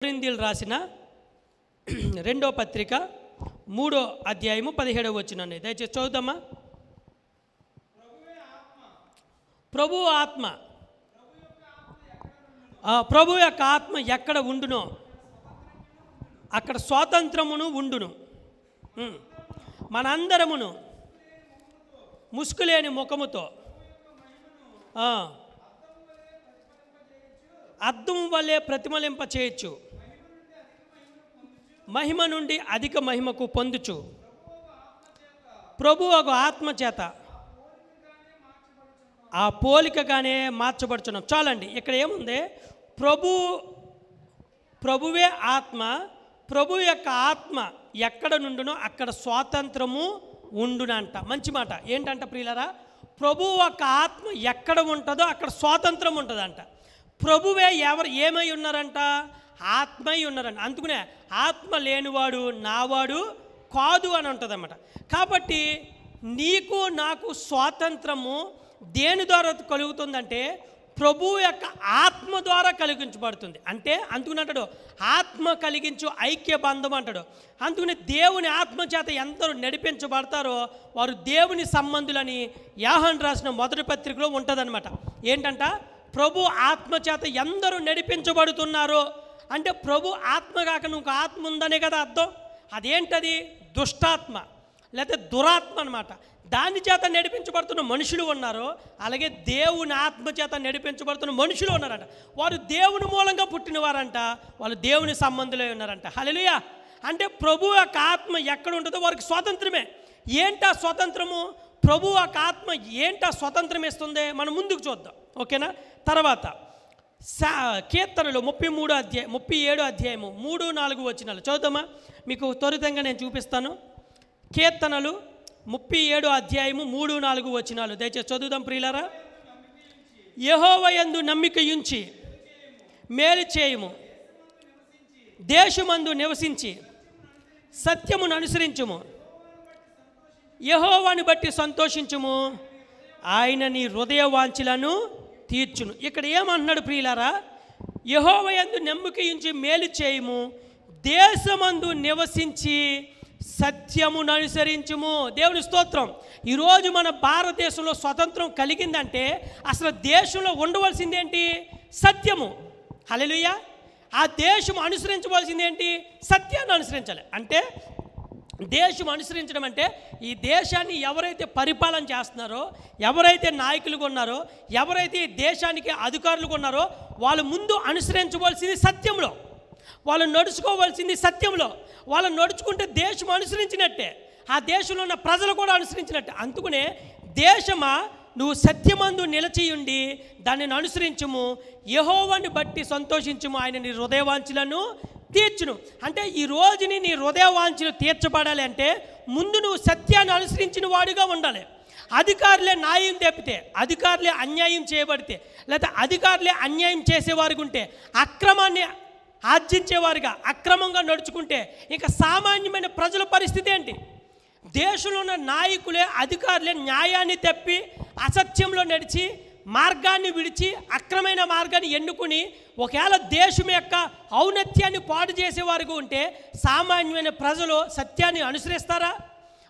కొరింథీయులు రాసిన రెండో పత్రిక 3వ అధ్యాయము 17వ వచనం. దయచేసి చదువుదామా. ప్రభు ఆత్మ ప్రభు యొక్క ఆత్మ ఎక్కడ ఉండునో అక్కడ స్వాతంత్రమును ఉండును. మనందరమును ముసుకులేని ముఖముతో అద్దం వలె ప్రతిమలింప చేయొచ్చు, మహిమ నుండి అధిక మహిమకు పొందుచు ప్రభు ఒక ఆత్మ చేత ఆ పోలికగానే మార్చబడుచున్నాం. చాలండి, ఇక్కడ ఏముంది? ప్రభువే ఆత్మ, ప్రభు యొక్క ఆత్మ ఎక్కడ నుండునో అక్కడ స్వాతంత్రము ఉండునంట. మంచి మాట. ఏంటంట ప్రియులరా? ప్రభు యొక్క ఆత్మ ఎక్కడ ఉంటుందో అక్కడ స్వాతంత్రం ఉంటుందంట. ప్రభువే ఏమై ఉన్నారంట? ఆత్మై ఉన్నారంట. అందుకనే ఆత్మ లేనివాడు నావాడు కాదు అని ఉంటుంది అన్నమాట. కాబట్టి నీకు నాకు స్వాతంత్రము దేని ద్వారా కలుగుతుందంటే ప్రభు యొక్క ఆత్మ ద్వారా కలిగించబడుతుంది. అంటే అందుకని అంటాడు ఆత్మ కలిగించు ఐక్య బంధం అంటాడు. అందుకని దేవుని ఆత్మ చేత ఎందరూ నడిపించబడతారో వారు దేవుని సంబంధులని యోహాను రాసిన మొదటి పత్రికలో ఉంటుందన్నమాట. ఏంటంట? ప్రభు ఆత్మ చేత ఎందరూ నడిపించబడుతున్నారో అంటే ప్రభు ఆత్మ కాక నువ్వు ఆత్మ ఉందనే కదా అర్థం. అదేంటది? దుష్టాత్మ లేకపోతే దురాత్మ అనమాట. దాని చేత నడిపించబడుతున్న మనుషులు ఉన్నారు, అలాగే దేవుని ఆత్మ చేత నడిపించబడుతున్న మనుషులు ఉన్నారంట. వారు దేవుని మూలంగా పుట్టినవారంట, వాళ్ళు దేవుని సంబంధులై ఉన్నారంట. హల్లెలూయా. అంటే ప్రభు యొక్క ఆత్మ ఎక్కడ ఉంటుందో వారికి స్వాతంత్రమే. ఏంటా స్వాతంత్రము? ప్రభు యొక్క ఆత్మ ఏంటా స్వాతంత్రం ఇస్తుంది? మనం ముందుకు చూద్దాం, ఓకేనా? తర్వాత కీర్తనలు 37 అధ్యాయము 3-4 వచనాలు చదువుతామా? మీకు త్వరితంగా నేను చూపిస్తాను. కీర్తనలు 37 అధ్యాయము 3-4 వచనాలు దయచేసి చదువుదాం ప్రియులారా. యెహోవా యందు నమ్మిక ఉంచి మేలు చేయుము, దేశమందు నివసించి సత్యమును అనుసరించుము, యెహోవాని బట్టి సంతోషించుము, ఆయన నీ హృదయ వాంఛలను తీర్చును. ఇక్కడ ఏమంటున్నాడు ప్రియులారా? యెహోవా యందు నమ్మిక ఉంచి మేలు చేయుము, దేశమందు నివసించి సత్యమును అనుసరించుము. దేవుని స్తోత్రం. ఈరోజు మన భారతదేశంలో స్వతంత్రం కలిగిందంటే అసలు దేశంలో ఉండవలసింది ఏంటి? సత్యము. హల్లెలూయా. ఆ దేశం అనుసరించవలసింది ఏంటి? సత్యాన్ని అనుసరించాలి. అంటే దేశం అనుసరించడం అంటే ఈ దేశాన్ని ఎవరైతే పరిపాలన చేస్తున్నారో, ఎవరైతే నాయకులుగా ఉన్నారో, ఎవరైతే ఈ దేశానికి అధికారులుగా ఉన్నారో వాళ్ళు ముందు అనుసరించవలసింది సత్యంలో, వాళ్ళు నడుచుకోవాల్సింది సత్యంలో. వాళ్ళు నడుచుకుంటే దేశం అనుసరించినట్టే, ఆ దేశంలో ఉన్న ప్రజలు కూడా అనుసరించినట్టే. అందుకనే దేశమా నువ్వు సత్యమందు నిలిచియుండి దానిని అనుసరించుము, యెహోవాని బట్టి సంతోషించుము, ఆయన నీ హృదయవాంఛలను తీర్చును. అంటే ఈ రోజుని నీ హృదయవాంఛలు తీర్చబడాలి అంటే ముందు నువ్వు సత్యాన్ని అనుసరించిన వాడిగా ఉండాలి. అధికారులే న్యాయం తెప్పితే, అధికారులే అన్యాయం చేయబడితే, లేదా అధికారులే అన్యాయం చేసేవారికి ఉంటే, అక్రమాన్ని ఆర్జించేవారుగా అక్రమంగా నడుచుకుంటే ఇంకా సామాన్యమైన ప్రజల పరిస్థితి ఏంటి? దేశంలో ఉన్న నాయకులే అధికారులే న్యాయాన్ని తప్పి అసత్యంలో నడిచి మార్గాన్ని విడిచి అక్రమైన మార్గాన్ని ఎన్నుకుని ఒకవేళ దేశం యొక్క ఔన్నత్యాన్ని పాడు చేసేవారికి ఉంటే సామాన్యమైన ప్రజలు సత్యాన్ని అనుసరిస్తారా?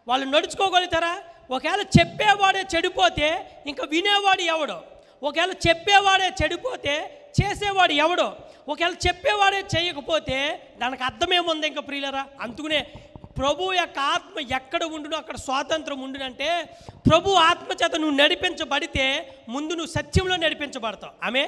వాళ్ళు నడుచుకోగలుగుతారా? ఒకవేళ చెప్పేవాడే చెడిపోతే ఇంకా వినేవాడు ఎవడో? ఒకవేళ చెప్పేవాడే చెడిపోతే చేసేవాడు ఎవడో? ఒకవేళ చెప్పేవాడే చేయకపోతే దానికి అర్థమేముంది ఇంకా ప్రియులరా? అందుకనే ప్రభు యొక్క ఆత్మ ఎక్కడ ఉండునో అక్కడ స్వాతంత్రం ఉండునంటే ప్రభు ఆత్మ చేత నువ్వు నడిపించబడితే ముందు నువ్వు సత్యంలో నడిపించబడతావు. ఆమె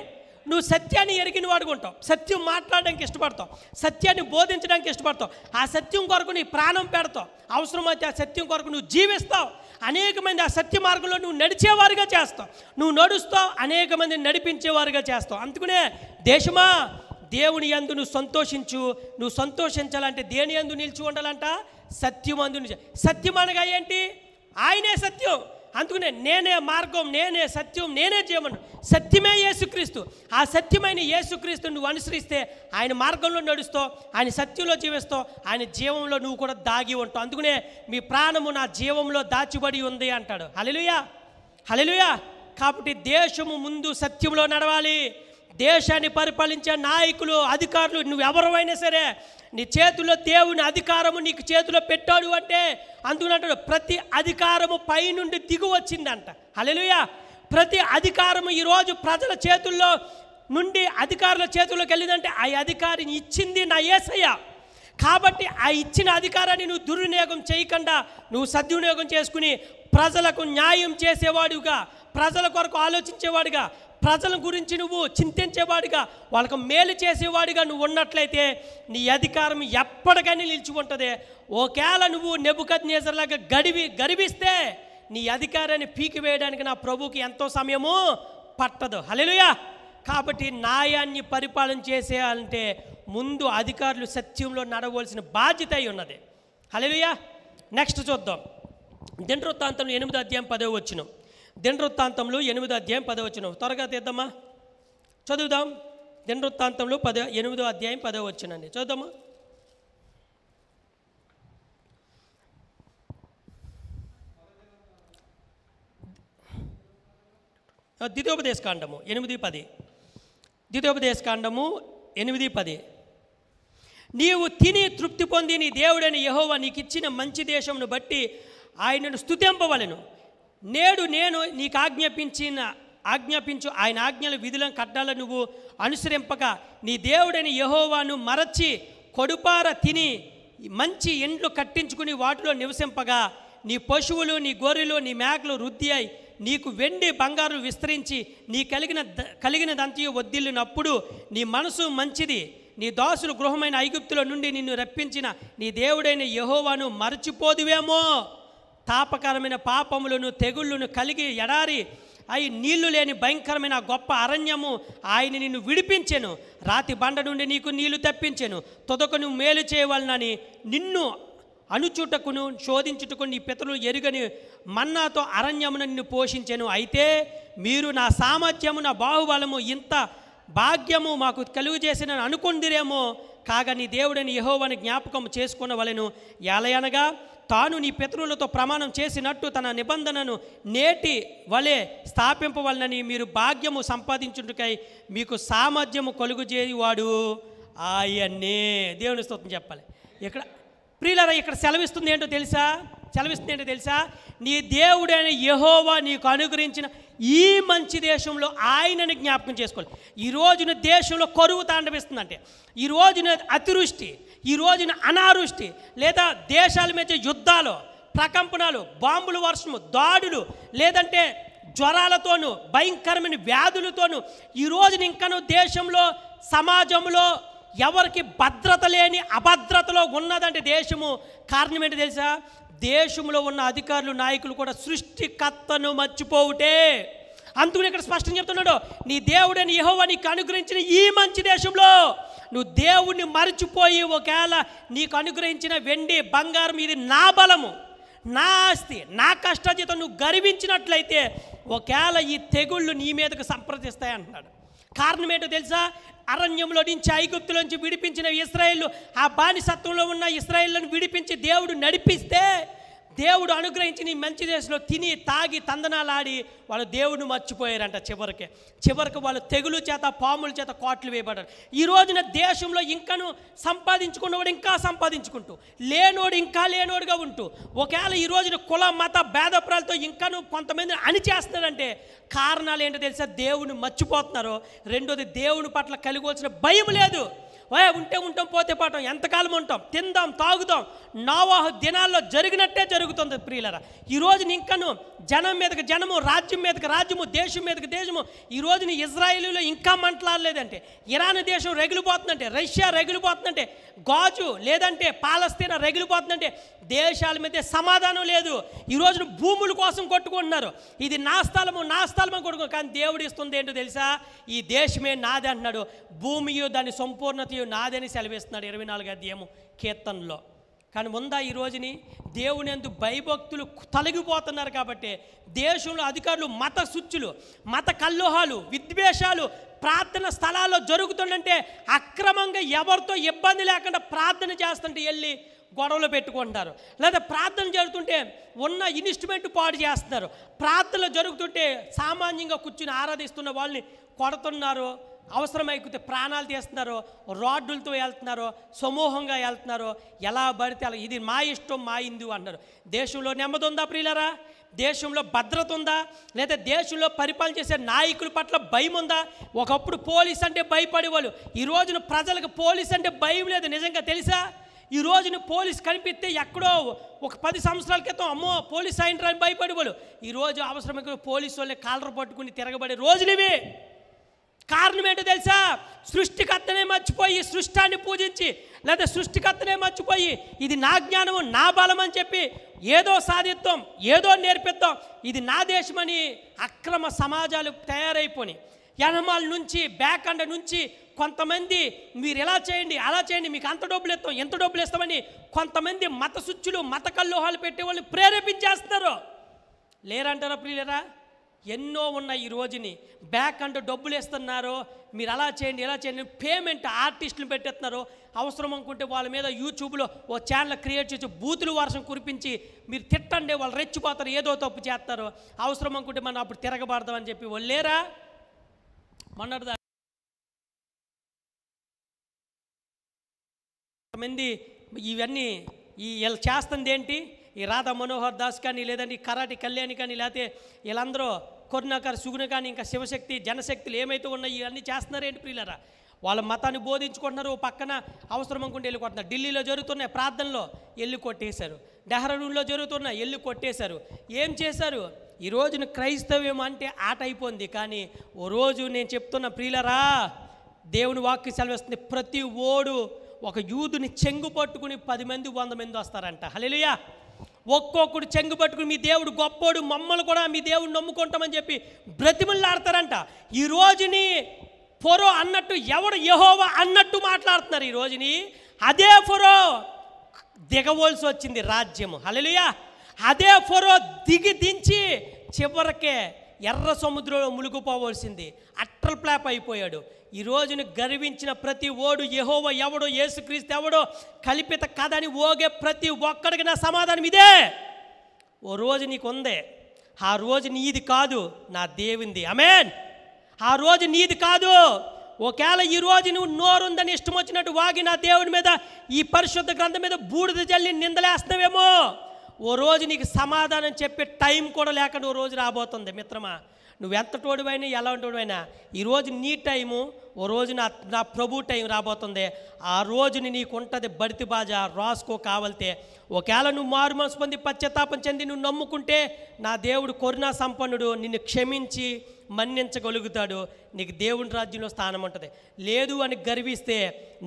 నువ్వు సత్యాన్ని ఎరిగిన వాడుగా ఉంటావు, సత్యం మాట్లాడడానికి ఇష్టపడతావు, సత్యాన్ని బోధించడానికి ఇష్టపడతావు, ఆ సత్యం కొరకు నీ ప్రాణం పెడతావు, అవసరమైతే ఆ సత్యం కొరకు నువ్వు జీవిస్తావు. అనేక మంది ఆ సత్య మార్గంలో నువ్వు నడిచేవారుగా చేస్తావు, నువ్వు నడుస్తావు, అనేక మందిని నడిపించేవారుగా చేస్తావు. అందుకనే దేశమా దేవుని యందు నువ్వు సంతోషించు. నువ్వు సంతోషించాలంటే దేని యందు నిలిచి ఉండాలంట? సత్యమందు. సత్యం అనగా ఏంటి? ఆయనే సత్యం. అందుకనే నేనే మార్గం, నేనే సత్యం, నేనే జీవనం. సత్యమే యేసుక్రీస్తు. ఆ సత్యమైన యేసుక్రీస్తుని నువ్వు అనుసరిస్తే ఆయన మార్గంలో నడుస్తావు, ఆయన సత్యంలో జీవిస్తావు, ఆయన జీవంలో నువ్వు కూడా దాగి ఉంటావు. అందుకనే మీ ప్రాణము నా జీవంలో దాచిబడి ఉంది అంటాడు. హల్లెలూయా, హల్లెలూయా. కాబట్టి దేశము ముందు సత్యంలో నడవాలి, దేశాన్ని పరిపాలించే నాయకులు, అధికారులు, నువ్వు ఎవరైనా సరే నీ చేతిలో దేవుని అధికారము నీకు చేతిలో పెట్టాడు అంటే అందుకున్నట్టు ప్రతి అధికారము పైనుండి దిగు వచ్చిందంట. హల్లెలూయా. ప్రతి అధికారము ఈరోజు ప్రజల చేతుల్లో నుండి అధికారుల చేతుల్లోకి వెళ్ళిందంటే ఆ అధికారిని ఇచ్చింది నా యేసయ్య. కాబట్టి ఆ ఇచ్చిన అధికారాన్ని నువ్వు దుర్వినియోగం చేయకుండా నువ్వు సద్వినియోగం చేసుకుని ప్రజలకు న్యాయం చేసేవాడుగా, ప్రజల కొరకు ఆలోచించేవాడుగా, ప్రజల గురించి నువ్వు చింతించేవాడిగా, వాళ్ళకు మేలు చేసేవాడిగా నువ్వు ఉన్నట్లయితే నీ అధికారం ఎప్పటికైనా నిలిచి ఉంటుంది. ఒకవేళ నువ్వు నెబుకద్నెజరులాగా గర్విస్తే నీ అధికారాన్ని పీకివేయడానికి నా ప్రభువుకి ఎంతో సమయము పట్టదు. హల్లెలూయా. కాబట్టి న్యాయాన్ని పరిపాలన చేసేయాలంటే ముందు అధికారులు సత్యంలో నడవలసిన బాధ్యత అయి ఉన్నది. హల్లెలూయా. నెక్స్ట్ చూద్దాం. దినవృత్తాంతంలో 8వ అధ్యాయం 10వ వచనం. దినవృత్తాంతంలో 8వ అధ్యాయం 10వ వచనం. త్వరగా తీద్దామా, చదువుదాం. దినవృత్తాంతంలో 8వ అధ్యాయం 10వ వచనం అండి, చదువుదామా. ద్వితీయోపదేశకాండము 8:10. ద్వితీయోపదేశకాండము 8:10. నీవు తిని తృప్తి పొంది నీ దేవుడైన యెహోవా నీకు ఇచ్చిన మంచి దేశమును బట్టి ఆయనను స్తుతింపవలెను. నేడు నేను నీకు ఆజ్ఞాపించు ఆయన ఆజ్ఞల విధులను కట్టాలని నువ్వు అనుసరింపక నీ దేవుడైన యెహోవాను మరచి కొడుపార తిని మంచి ఇండ్లు కట్టించుకుని వాటిలో నివసింపగా నీ పశువులు, నీ గొర్రెలు, నీ మేకలు వృద్ధి అయి నీకు వెండి బంగారు విస్తరించి నీ కలిగినదంతయు వద్దిల్లినప్పుడు నీ మనసు మంచిది. నీ దాసులు గృహమైన ఐగుప్తులో నుండి నిన్ను రప్పించిన నీ దేవుడైన యెహోవాను మరచిపోదువేమో. తాపకరమైన పాపములను తెగుళ్ళను కలిగి ఎడారి అయి నీళ్లు లేని భయంకరమైన గొప్ప అరణ్యము ఆయన నిన్ను విడిపించెను. రాతి బండ నుండి నీకు నీళ్లు తెప్పించెను. తొదకు నువ్వు మేలు చేయవలనని నిన్ను అనుచుటకును శోధించుటకు నీ పితరులు ఎరుగని మన్నాతో అరణ్యమును నిన్ను పోషించెను. అయితే మీరు నా సామర్థ్యము, నా బాహుబలము, ఇంత భాగ్యము మాకు కలుగు చేసిన అనుకుందిరేమో. కాగా నీ దేవుడని యెహోవాని జ్ఞాపకం చేసుకొనవలెను. ఎలయనగా తాను నీ పితరులతో ప్రమాణం చేసినట్టు తన నిబంధనను నేటి వలె స్థాపింపవలనని మీరు భాగ్యము సంపాదించుటకై మీకు సామర్థ్యము కలుగు చేయవాడు ఆయన్నే. దేవుని స్తోత్రం చెప్పాలి. ఇక్కడ ప్రియులారా, ఇక్కడ సెలవిస్తుంది ఏంటో తెలుసా? నీ దేవుడైన యెహోవా నీకు అనుగ్రహించిన ఈ మంచి దేశంలో ఆయనని జ్ఞాపకం చేసుకోవాలి. ఈ రోజున దేశంలో కరువు తాండవిస్తుందంటే, ఈ రోజున అతివృష్టి, ఈ రోజున అనావృష్టి, లేదా దేశాల మధ్య యుద్ధాలు, ప్రకంపనలు, బాంబుల వర్షము, దాడులు, లేదంటే జ్వరాలతోనూ భయంకరమైన వ్యాధులతోనూ ఈ రోజున ఇంకనూ దేశంలో, సమాజంలో ఎవరికి భద్రత లేని అభద్రతలో ఉన్నదంటే దేశము. కారణం ఏంటి తెలుసా? దేశంలో ఉన్న అధికారులు, నాయకులు కూడా సృష్టికర్తను మర్చిపోవుటే. అందుకని ఇక్కడ స్పష్టంగా చెప్తున్నాడు, నీ దేవుడని యెహోవా నీకు అనుగ్రహించిన ఈ మంచి దేశంలో నువ్వు దేవుణ్ణి మర్చిపోయి ఒకవేళ నీకు అనుగ్రహించిన వెండి బంగారం ఇది నా బలము, నా ఆస్తి, నా కష్టజీతం నువ్వు గర్వించినట్లయితే ఒకవేళ ఈ తెగుళ్ళు నీ మీదకు సంప్రదిస్తాయి అంటున్నాడు. కారణం ఏంటో తెలుసా? అరణ్యంలో నుంచి, ఐగుప్తులోంచి విడిపించిన ఇశ్రాయేలు, ఆ బానిసత్వంలో ఉన్న ఇశ్రాయేలును విడిపించి దేవుడు నడిపిస్తే, దేవుడు అనుగ్రహించి నీ మంచి దేశంలో తిని తాగి తందనాలాడి వాళ్ళు దేవుడిని మర్చిపోయారంట. చివరికి వాళ్ళు తెగులు చేత, పాముల చేత కోట్లు వేయబడ్డారు. ఈ రోజున దేశంలో ఇంకను సంపాదించుకున్నవాడు ఇంకా సంపాదించుకుంటూ, లేనోడు ఇంకా లేనోడుగా ఉంటూ, ఒకవేళ ఈ రోజున కుల మత భేదప్రాలతో ఇంకను కొంతమంది అణిచేస్తున్నారంటే కారణాలు ఏంటో తెలుసా? దేవుని మర్చిపోతున్నారు. రెండోది, దేవుని పట్ల కలిగవలసిన భయం లేదు. ఉంటే ఉంటాం, పోతే పాఠం, ఎంతకాలం ఉంటాం, తిందాం, తాగుదాం. నోవాహు దినాల్లో జరిగినట్టే జరుగుతుంది ప్రియులరా. ఈ రోజున ఇంకను జనం మీదకి జనము, రాజ్యం మీదకి రాజ్యము, దేశం మీదకి దేశము. ఈ రోజున ఇజ్రాయేలులో ఇంకా మంటలాడలేదంటే, ఇరాన్ దేశం రగిలిపోతుందంటే, రష్యా రగిలిపోతుందంటే, గాజు లేదంటే పాలస్తీనా రగిలిపోతుందంటే దేశాల మధ్య సమాధానం లేదు. ఈ రోజున భూముల కోసం కొట్టుకుంటున్నారు. ఇది నా స్థలము, నా స్థలము కొట్టుకో. కానీ దేవుడు ఇస్తుంది ఏంటో తెలుసా? ఈ దేశమే నాది అంటున్నాడు. భూమియు దాని సంపూర్ణతయు నాదని సెలవిస్తున్నాడు 24వ అధ్యాయము కీర్తనలో. కానీ ఉందా ఈ రోజుని? దేవుని యందు భయభక్తులు తొలగిపోతున్నారు. కాబట్టి దేశంలో అధికారులు మత శుచ్చులు, మత కల్లోహాలు, విద్వేషాలు ప్రార్థన స్థలాల్లో జరుగుతుందంటే అక్రమంగా ఎవరితో ఇబ్బంది లేకుండా ప్రార్థన చేస్తుంటే వెళ్ళి గొడవలు పెట్టుకుంటున్నారు. లేదా ప్రార్థన జరుగుతుంటే ఉన్న ఇన్స్ట్రుమెంట్ పాడు చేస్తున్నారు. ప్రార్థనలు జరుగుతుంటే సామాన్యంగా కూర్చుని ఆరాధిస్తున్న వాళ్ళని కొడుతున్నారు, అవసరమైతే ప్రాణాలు తీస్తున్నారు, రోడ్డులతో వెళ్తున్నారు, సమూహంగా వెళ్తున్నారు, ఎలా పడితే అలా ఇది మా ఇష్టం మా హిందూ అన్నారు. దేశంలో నెమ్మది ఉందా ప్రియులారా? దేశంలో భద్రత ఉందా? లేదా దేశంలో పరిపాలన చేసే నాయకుల పట్ల భయం ఉందా? ఒకప్పుడు పోలీస్ అంటే భయపడేవాళ్ళు, ఈ రోజున ప్రజలకు పోలీస్ అంటే భయం లేదు. నిజంగా తెలుసా? ఈ రోజున పోలీస్ కనిపిస్తే ఎక్కడో ఒక 10 సంవత్సరాల క్రితం అమ్మో పోలీస్ అయినరా అని భయపడేవాళ్ళు. ఈరోజు అవసరమైన పోలీసు వాళ్ళే కాలర్ పట్టుకుని తిరగబడే రోజులు ఇవి. కారణం ఏంటో తెలుసా? సృష్టికర్తనే మర్చిపోయి సృష్టాన్ని పూజించి, లేదా సృష్టికర్తనే మర్చిపోయి ఇది నా జ్ఞానము నా బలం అని చెప్పి ఏదో సాధిద్దాం, ఏదో నేర్పిద్దాం, ఇది నా దేశమని అక్రమ సమాజాలు తయారైపోయి యనమాల నుంచి బ్యాకండ నుంచి కొంతమంది మీరు ఎలా చేయండి అలా చేయండి, మీకు అంత డబ్బులు ఇస్తాం ఎంత డబ్బులు ఇస్తామని కొంతమంది మత శుచ్చులు మత కల్లోహాలు పెట్టే వాళ్ళు ప్రేరేపించేస్తున్నారు. లేరంటారా ప్రియులరా? ఎన్నో ఉన్నాయి. ఈ రోజుని బ్యాక్ అంటే డబ్బులు ఇస్తున్నారు, మీరు అలా చేయండి ఎలా చేయండి, పేమెంట్ ఆర్టిస్టులు పెట్టేస్తున్నారు. అవసరం అనుకుంటే వాళ్ళ మీద యూట్యూబ్లో ఓ ఛానల్ క్రియేట్ చేసి బూతులు వర్షం కురిపించి మీరు తిట్టండి, వాళ్ళు రెచ్చిపోతారు, ఏదో తప్పు చేస్తారు. అవసరం అనుకుంటే మనం అప్పుడు తిరగబడదామని చెప్పి వాళ్ళు లేరా? మొన్నటిదా మంది ఇవన్నీ వీళ్ళు చేస్తుంది ఏంటి? ఈ రాధా మనోహర్ దాస్ కానీ, లేదంటే కరాటి కళ్యాణి కానీ, లేకపోతే వీళ్ళందరూ కరుణాకర్ సుగుణ కానీ, ఇంకా శివశక్తి జనశక్తులు ఏమైతే ఉన్నాయో ఇవన్నీ చేస్తున్నారేంటి ప్రియులరా? వాళ్ళ మతాన్ని బోధించుకుంటున్నారు, పక్కన అవసరం అనుకుంటే వెళ్ళి కొడుతున్నారు. ఢిల్లీలో జరుగుతున్నాయి ప్రార్థనలో వెళ్ళి కొట్టేశారు, డెహ్రాడూన్లో జరుగుతున్నాయి వెళ్ళి కొట్టేశారు. ఏం చేశారు? ఈ రోజున క్రైస్తవ్యం అంటే ఆట అయిపోయింది. కానీ ఓ రోజు నేను చెప్తున్న ప్రియులరా, దేవుని వాక్యం సెలవిస్తుంది, ప్రతి ఓడు ఒక యూదుని చెంగు పట్టుకుని 10 మంది 100 మంది వస్తారంట. హల్లెలూయా! ఒక్కొక్కడు చెంగు పట్టుకుని మీ దేవుడు గొప్పోడు, మమ్మల్ని కూడా మీ దేవుడు నమ్ముకుంటామని చెప్పి బ్రతిమలాడతారంట. ఈ రోజుని ఫరో అన్నట్టు ఎవడు యెహోవా అన్నట్టు మాట్లాడుతున్నారు. ఈ రోజుని అదే ఫరో దిగవలసి వచ్చింది రాజ్యము. హల్లెలూయా! అదే ఫరో దించి చివరికే ఎర్ర సముద్రంలో మునిగిపోవలసింది, అట్టర్ ప్లాప్ అయిపోయాడు. ఈ రోజున గర్వించిన ప్రతి ఓడు యెహోవా ఎవడో యేసుక్రీస్తు ఎవడో కల్పిత కథని ఓగే ప్రతి ఒక్కడికి నా సమాధానం ఇదే. ఓ రోజు నీకు ఉంది, ఆ రోజు నీది కాదు, నా దేవుంది. ఆమేన్. ఆ రోజు నీది కాదు. ఒకవేళ ఈ రోజు నువ్వు నోరుందని ఇష్టం వచ్చినట్టు వాగి నా దేవుడి మీద ఈ పరిశుద్ధ గ్రంథం మీద బూడిద జల్లి నిందలేస్తున్నావేమో, ఓ రోజు నీకు సమాధానం చెప్పే టైం కూడా లేకుండా ఓ రోజు రాబోతుంది మిత్రమా. నువ్వెంత తోడువైనా ఎలా తోడువైనా ఈరోజు నీ టైము, ఓ రోజు నా ప్రభు టైం రాబోతుంది. ఆ రోజుని నీకు ఉంటుంది బడితి బాజా రాసుకో కావాలితే. ఒకవేళ నువ్వు మారు మనసు పొంది పశ్చాత్తాపం చెంది నువ్వు నమ్ముకుంటే నా దేవుడు కరుణా సంపన్నుడు, నిన్ను క్షమించి మన్నించగలుగుతాడు, నీకు దేవుని రాజ్యంలో స్థానం ఉంటుంది. లేదు అని గర్విస్తే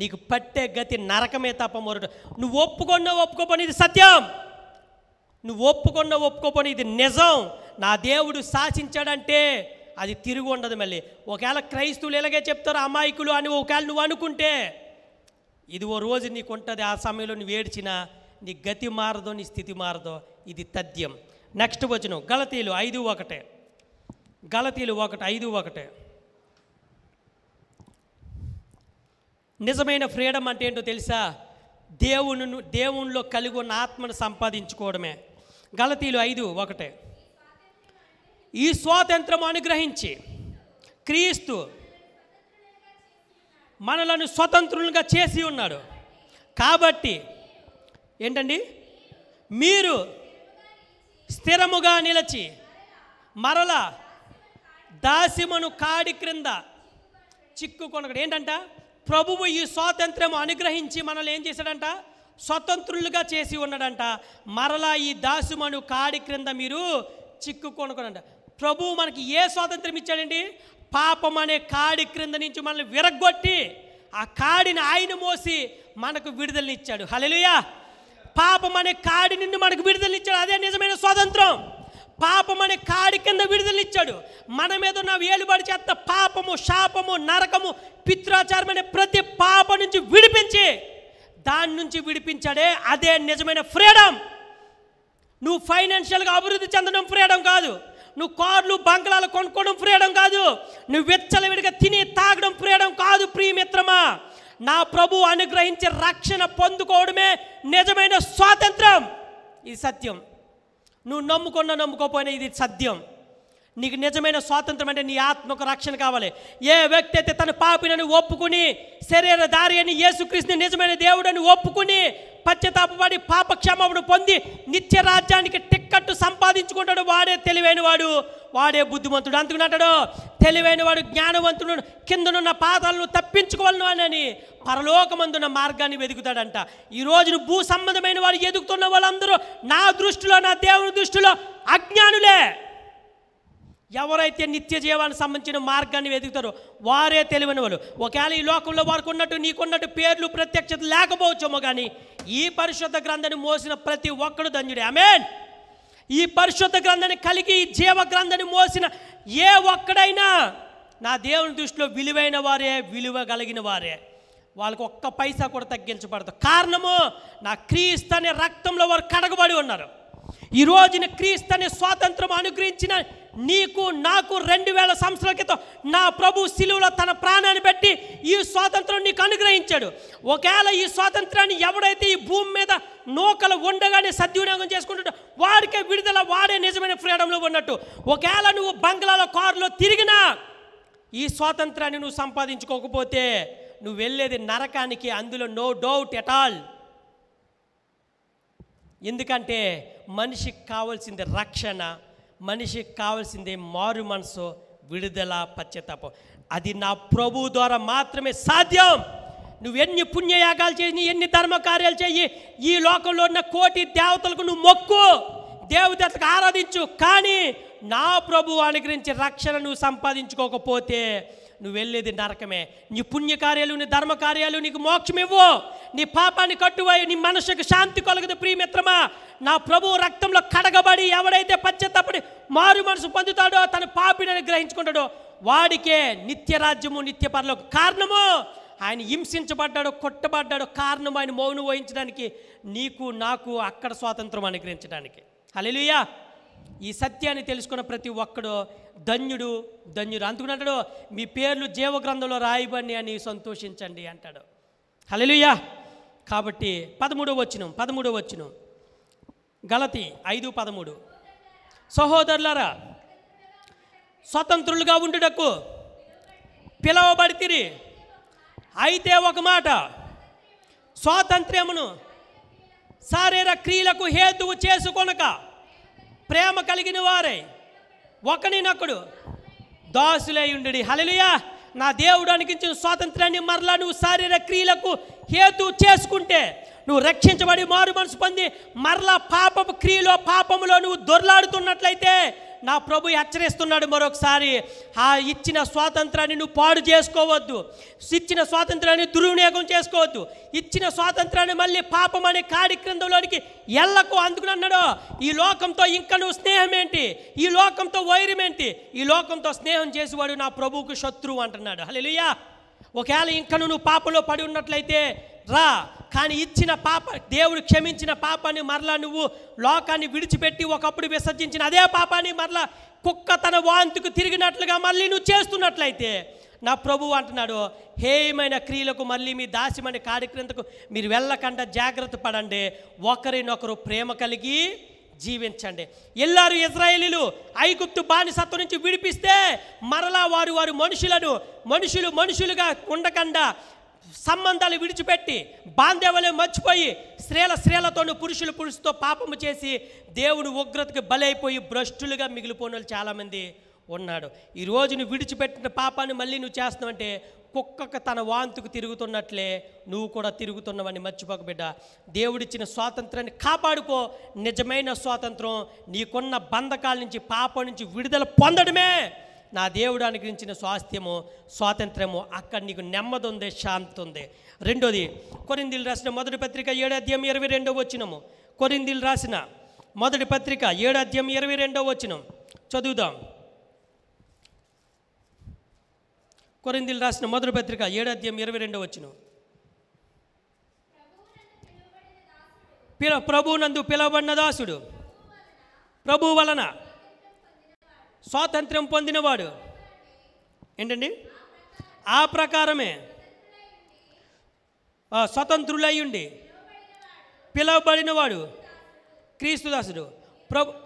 నీకు పట్టే గతి నరకమే తప్ప మరొకటి. నువ్వు ఒప్పుకోపోని ఇది సత్యం, నువ్వు ఒప్పుకోపోని ఇది నిజం. నా దేవుడు శాసించాడంటే అది తిరిగి ఉండదు మళ్ళీ. ఒకవేళ క్రైస్తవులు ఇలాగే చెప్తారు అమాయకులు అని ఒకవేళ నువ్వు అనుకుంటే ఇది ఓ రోజు నీకు ఉంటుంది. ఆ సమయంలో నువ్వు ఏడ్చినా నీ గతి మారదో, నీ స్థితి మారదో. ఇది తథ్యం. నెక్స్ట్ వచనం గలతీయులు 5:1. గలతీయులు 1:5. నిజమైన ఫ్రీడమ్ అంటే ఏంటో తెలుసా? దేవునిలో కలిగి ఉన్న ఆత్మను సంపాదించుకోవడమే. గలతీయులు 5:1. ఈ స్వాతంత్రం అనుగ్రహించి క్రీస్తు మనలను స్వతంత్రులుగా చేసి ఉన్నాడు. కాబట్టి ఏంటండి? మీరు స్థిరముగా నిలిచి మరలా దాసిమను కాడి క్రింద చిక్కుకొనకూడదు. ఏంటంట? ప్రభువు ఈ స్వాతంత్రం అనుగ్రహించి మనల్ని ఏం చేశాడంట? స్వతంత్రులుగా చేసి ఉన్నాడంట. మరలా ఈ దాసిమను కాడి క్రింద మీరు చిక్కుకొనకూడదంట. ప్రభువు మనకి ఏ స్వాతంత్రం ఇచ్చాడండి? పాపం అనే కాడి క్రింద నుంచి మనల్ని విరగొట్టి ఆ కాడిని ఆయన మోసి మనకు విడుదలనిచ్చాడు. హల్లెలూయా! పాపం అనే కాడి నుండి మనకు విడుదలనిచ్చాడు. అదే నిజమైన స్వాతంత్రం. పాపం అనే కాడి కింద విడుదలనిచ్చాడు. మన మీద ఉన్న ఏలుబడి చేత పాపము, శాపము, నరకము, పిత్రాచారం అనే ప్రతి పాప నుంచి విడిపించి దాని నుంచి విడిపించాడే అదే నిజమైన ఫ్రీడమ్. నువ్వు ఫైనాన్షియల్గా అభివృద్ధి చెందడం ఫ్రీడమ్ కాదు. నువ్వు కార్లు బంగ్లాలు కొనుక్కోవడం ఫ్రీడమ్ కాదు. నువ్వు విచ్చలవిడిగా తిని తాగడం ఫ్రీడమ్ కాదు ప్రియమిత్రమా. నా ప్రభు అనుగ్రహించి రక్షణ పొందుకోవడమే నిజమైన స్వాతంత్రం. ఇది సత్యం. నువ్వు నమ్ముకోపోయినా ఇది సత్యం. నీకు నిజమైన స్వాతంత్రం అంటే నీ ఆత్మకు రక్షణ కావాలి. ఏ వ్యక్తి అయితే తన పాపినని ఒప్పుకుని శరీరధారి అని యేసుక్రీస్తుని నిజమైన దేవుడని ఒప్పుకుని పశ్చాత్తాపపడి పాప క్షమాపణ పొంది నిత్య రాజ్యానికి టిక్కెట్టు సంపాదించుకుంటాడు, వాడే తెలివైన వాడు, వాడే బుద్ధిమంతుడు. అందుకున్నాడు తెలివైన వాడు జ్ఞానవంతుడు కిందనున్న పాదాలను తప్పించుకోవాలను అని పరలోకమందున్న మార్గాన్ని వెతుకుతాడంట. ఈరోజు భూ సంబంధమైన వాడు ఎదుగుతున్న వాళ్ళందరూ నా దృష్టిలో, నా దేవుని దృష్టిలో అజ్ఞానులే. ఎవరైతే నిత్య జీవానికి సంబంధించిన మార్గాన్ని వెతుకుతారో వారే తెలివైన వాళ్ళు. ఒకవేళ ఈ లోకంలో వారికి ఉన్నట్టు నీకున్నట్టు పేర్లు ప్రత్యక్షత లేకపోవచ్చేమో, కానీ ఈ పరిశుద్ధ గ్రంథాన్ని మోసిన ప్రతి ఒక్కడు ధన్యుడే. ఆమేన్. ఈ పరిశుద్ధ గ్రంథాన్ని కలిగి ఈ జీవ గ్రంథాన్ని మోసిన ఏ ఒక్కడైనా నా దేవుని దృష్టిలో విలువైన వారే, విలువ కలిగిన వారే. వాళ్ళకు ఒక్క పైసా కూడా తగ్గించబడదు. కారణము నా క్రీస్తు అనే రక్తంలో వారు కడగబడి ఉన్నారు. ఈ రోజున క్రీస్తు అనే స్వాతంత్రం అనుగ్రహించిన నీకు నాకు 2000 సంవత్సరాల క్రితం నా ప్రభు శిలువలో తన ప్రాణాన్ని పెట్టి ఈ స్వాతంత్రం నీకు అనుగ్రహించాడు. ఒకవేళ ఈ స్వాతంత్రాన్ని ఎవడైతే ఈ భూమి మీద నూకలు ఉండగానే సద్వినియోగం చేసుకుంటాడో వాడికే విడుదల, వాడే నిజమైన ఫ్రీడంలో ఉన్నట్టు. ఒకవేళ నువ్వు బంగ్లాలో కారులో తిరిగినా ఈ స్వాతంత్రాన్ని నువ్వు సంపాదించుకోకపోతే నువ్వు వెళ్ళేది నరకానికి. అందులో నో డౌట్ ఎట్ ఆల్. ఎందుకంటే మనిషికి కావాల్సింది రక్షణ, మనిషికి కావాల్సింది మారు మనసు, విడుదల, పశ్చాత్తాపం. అది నా ప్రభు ద్వారా మాత్రమే సాధ్యం. నువ్వు ఎన్ని పుణ్యయాగాలు చేయి, ఎన్ని ధర్మకార్యాలు చెయ్యి, ఈ లోకంలో ఉన్న కోటి దేవతలకు నువ్వు మొక్కు, దేవతలకు ఆరాధించు, కానీ నా ప్రభు అనుగ్రహించి రక్షణ నువ్వు సంపాదించుకోకపోతే నువ్వు వెళ్ళేది నరకమే. నీ పుణ్యకార్యాలు, నీ ధర్మకార్యాలు నీకు మోక్షం ఇవ్వు, నీ పాపాన్ని కట్టువాయి, నీ మనసుకు శాంతి కలగదు. ప్రియమిత్రమా, నా ప్రభు రక్తంలో కడగబడి ఎవడైతే పశ్చాత్తాపడి మారు మనసు పొందుతాడో, తన పాపిని గ్రహించుకుంటాడో వాడికే నిత్య రాజ్యము, నిత్య పరలోకం. కారణము ఆయన హింసించబడ్డాడు, కొట్టబడ్డాడు. కారణం ఆయన మౌనం వహించడానికి, నీకు నాకు అక్కడ స్వాతంత్రం అనుగ్రహించడానికి. హల్లెలూయా. ఈ సత్యాన్ని తెలుసుకున్న ప్రతి ఒక్కడు ధన్యుడు, ధన్యుడు. అందుకున్నాడు మీ పేర్లు జీవగ్రంథంలో రాయబడి అని సంతోషించండి అంటాడు. హల్లెలూయా. కాబట్టి 13వ వచనం గలతీ 5:13 సహోదరులారా, స్వతంత్రులుగా ఉండుటకు పిలవబడితిరి. అయితే ఒక మాట, స్వాతంత్ర్యమును శారీర క్రియలకు హేతువు చేసుకొనక ప్రేమ కలిగిన వారై ఒకనినొకడు దాసులై ఉండుడి. హల్లెలూయా. నా దేవుడు అనుగ్రహించిన స్వాతంత్రాన్ని మరలా నువ్వు శారీర క్రియలకు హేతు చేసుకుంటే, నువ్వు రక్షించబడి మారు మనసు పొంది మరలా పాపపు క్రియలో, పాపములో నువ్వు దొర్లాడుతున్నట్లయితే నా ప్రభు హెచ్చరిస్తున్నాడు మరొకసారి, ఆ ఇచ్చిన స్వాతంత్రాన్ని నువ్వు పాడు చేసుకోవద్దు, ఇచ్చిన స్వాతంత్రాన్ని దుర్వినియోగం చేసుకోవద్దు, ఇచ్చిన స్వాతంత్రాన్ని మళ్ళీ పాపం అనే కాడి క్రిందలోనికి ఎల్లకు. అందుకున్నాడు ఈ లోకంతో ఇంకా నువ్వు స్నేహం ఏంటి, ఈ లోకంతో వైరం ఏంటి, ఈ లోకంతో స్నేహం చేసేవాడు నా ప్రభువుకు శత్రువు అంటున్నాడు. హల్లెలూయా. ఒకవేళ ఇంకా నువ్వు పాపంలో పడి ఉన్నట్లయితే రా, కానీ ఇచ్చిన పాప, దేవుడు క్షమించిన పాపాన్ని మరలా నువ్వు లోకాన్ని విడిచిపెట్టి ఒకప్పుడు విసర్జించిన అదే పాపాన్ని మరలా కుక్క తన వాంతికి తిరిగినట్లుగా మళ్ళీ నువ్వు చేస్తున్నట్లయితే నా ప్రభువు అంటున్నాడు, హేయమైన క్రియలకు మళ్ళీ మీ దాస్యమనే కాడి క్రిందకు మీరు వెళ్ళకుండా జాగ్రత్త పడండి, ఒకరినొకరు ప్రేమ కలిగి జీవించండి. ఎల్లారు ఇశ్రాయేలీలు ఐగుప్తు బానిసత్వం నుంచి విడిపిస్తే మరలా వారు మనుషులుగా ఉండకుండా సంబంధాలు విడిచిపెట్టి బాంధవ్యాలు మర్చిపోయి స్త్రీలతోనూ పురుషులతో పాపము చేసి దేవుడు ఉగ్రతకు బలైపోయి భ్రష్టులుగా మిగిలిపోయిన వాళ్ళు చాలామంది ఉన్నాడు. ఈరోజు నువ్వు విడిచిపెట్టిన పాపాన్ని మళ్ళీ నువ్వు చేస్తున్నావంటే కుక్కకు తన వాంతుకు తిరుగుతున్నట్లే నువ్వు కూడా తిరుగుతున్నావని మర్చిపోక బిడ్డ. దేవుడిచ్చిన స్వాతంత్రాన్ని కాపాడుకో. నిజమైన స్వాతంత్రం నీకున్న బంధకాల నుంచి, పాపం నుంచి విడుదల పొందడమే నా దేవుడు అనుగ్రహించిన స్వాతంత్రము. అక్కడ నీకు నెమ్మది ఉంది, శాంతి ఉంది. రెండోది, కొరింథీయులకు రాసిన మొదటి పత్రిక 7:22 కొరింథీయులకు రాసిన మొదటి పత్రిక 7:22 చదువుదాం. కొరింథీయులకు రాసిన మొదటి పత్రిక 7:22 ప్రభువునందు పిలువబడిన దాసుడు, ప్రభు వలన స్వాతంత్ర్యం పొందినవాడు ఏంటండి, ఆ ప్రకారమే స్వతంత్రులయ్యుండి పిలువబడినవాడు క్రీస్తు దాసుడు.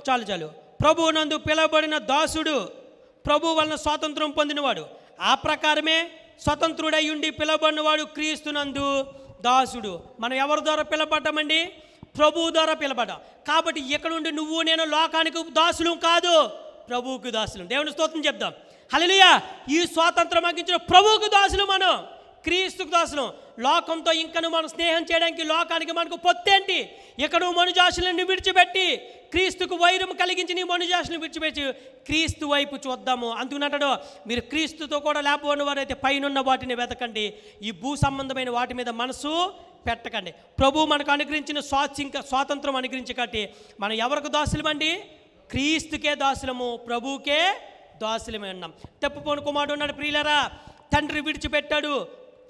చాలు ప్రభువునందు పిలువబడిన దాసుడు ప్రభు వలన స్వాతంత్రం పొందినవాడు. ఆ ప్రకారమే స్వతంత్రుడై ఉండి పిలబడినవాడు క్రీస్తునందు దాసుడు. మనం ఎవరి ద్వారా పిలబడ్డామండి? ప్రభువు ద్వారా పిలబడ్డాం. కాబట్టి ఇక్కడ నుండి నువ్వు నేను లోకానికి దాసులు కాదు, ప్రభువుకు దాసులు. దేవుని స్తోత్రం చెప్దాం. హల్లెలూయా. ఈ స్వాతంత్రం అందించిన ప్రభువుకు దాసులు, మనం క్రీస్తుకు దాసులు. లోకంతో ఇంకను మనం స్నేహం చేయడానికి లోకానికి మనకు పొత్తేంటి? ఇక్కడ మనుజాసులను విడిచిపెట్టి క్రీస్తుకు వైరం కలిగించి నీ మనుజాసులను విడిచిపెట్టి క్రీస్తు వైపు చూద్దాము. అందుకున్నట్టు మీరు క్రీస్తుతో కూడా లేకపోయిన వారైతే పైనున్న వాటిని వెతకండి, ఈ భూ సంబంధమైన వాటి మీద మనసు పెట్టకండి. ప్రభు మనకు అనుగ్రహించిన స్వాతంత్రం అనుగ్రహించకండి. మనం ఎవరికి దాసులమండి? క్రీస్తుకే దాసులము, ప్రభువుకే దాసులమే ఉన్నాం. తప్పుపోని కుమారుడు ఉన్నాడు ప్రియులారా. తండ్రి విడిచిపెట్టాడు,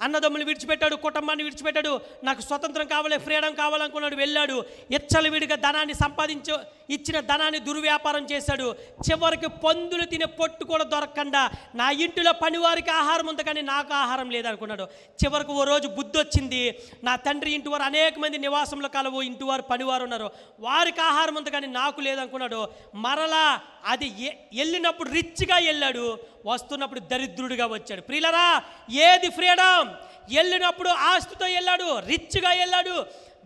అన్నదమ్ములు విడిచిపెట్టాడు, కుటుంబాన్ని విడిచిపెట్టాడు. నాకు స్వతంత్రం కావాలి, ఫ్రీడమ్ కావాలనుకున్నాడు, వెళ్ళాడు. విడిగా ధనాన్ని ఇచ్చిన ధనాన్ని దుర్వ్యాపారం చేశాడు. చివరికి పందులు తినే పొట్టు కూడా దొరకకుండా నా ఇంటిలో పనివారికి ఆహారం ఉంది కానీ నాకు ఆహారం లేదనుకున్నాడు. చివరికి ఓ రోజు బుద్ధి వచ్చింది, నా తండ్రి ఇంటి వారు అనేక మంది నివాసంలో కలవు, ఇంటి వారు పనివారు ఉన్నారు, వారికి ఆహారం ఉంది కానీ నాకు లేదనుకున్నాడు. మరలా అది వెళ్ళినప్పుడు రిచ్గా వెళ్ళాడు, వస్తున్నప్పుడు దరిద్రుడిగా వచ్చాడు. ప్రియులరా, ఏది ఫ్రీడమ్? వెళ్ళినప్పుడు ఆస్తితో వెళ్ళాడు, రిచ్గా వెళ్ళాడు,